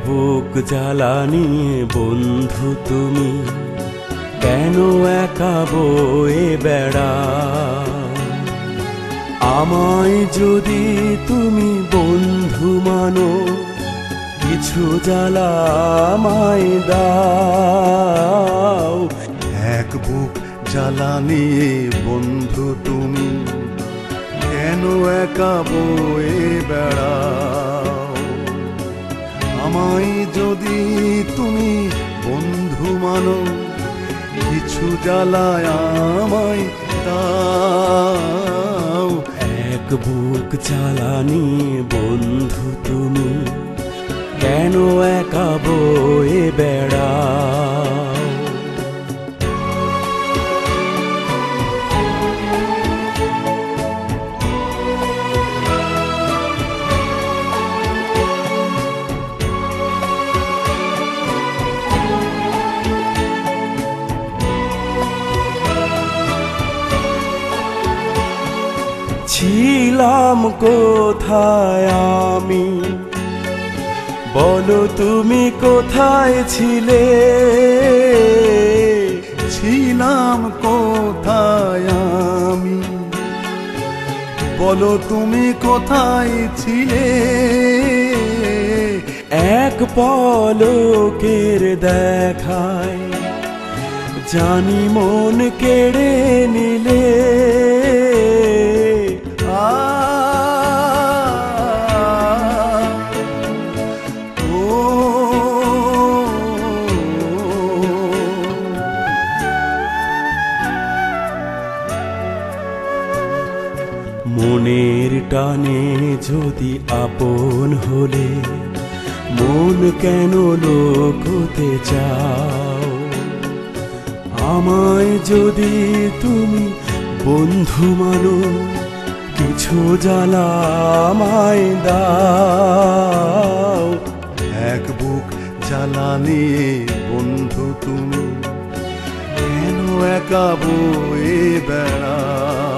বুক জ্বালা নিয়ে বন্ধু তুমি কেন একা বয়ে বেড়াও? আমায় যদি তুমি বন্ধু মানো, কিছু জ্বালা আমায় দাও। এক বুক জ্বালা নিয়ে বন্ধু তুমি কেন একা বয়ে বেড়াও? আমায় যদি তুমি বন্ধু মানো, কিছু জ্বালায় আমায় দাও। এক বুক জ্বালা নিয়ে বন্ধু তুমি কেন একা বয়ে বেড়াও? ছিলাম কোথায় আমি, বলো তুমি কোথায় ছিলে? ছিলাম কোথায় আমি, বলো তুমি কোথায় ছিলে? এক পলকের দেখায় জানি মন কেড়ে নিলে। মনের টানে যদি আপন হলে, মন কেন লোকতে চাও? আমায় যদি তুমি বন্ধু মানো, কিছু জ্বালা আমায় দাও। এক বুক জ্বালা নিয়ে বন্ধু তুমি কেন একা বয়ে বেড়াও?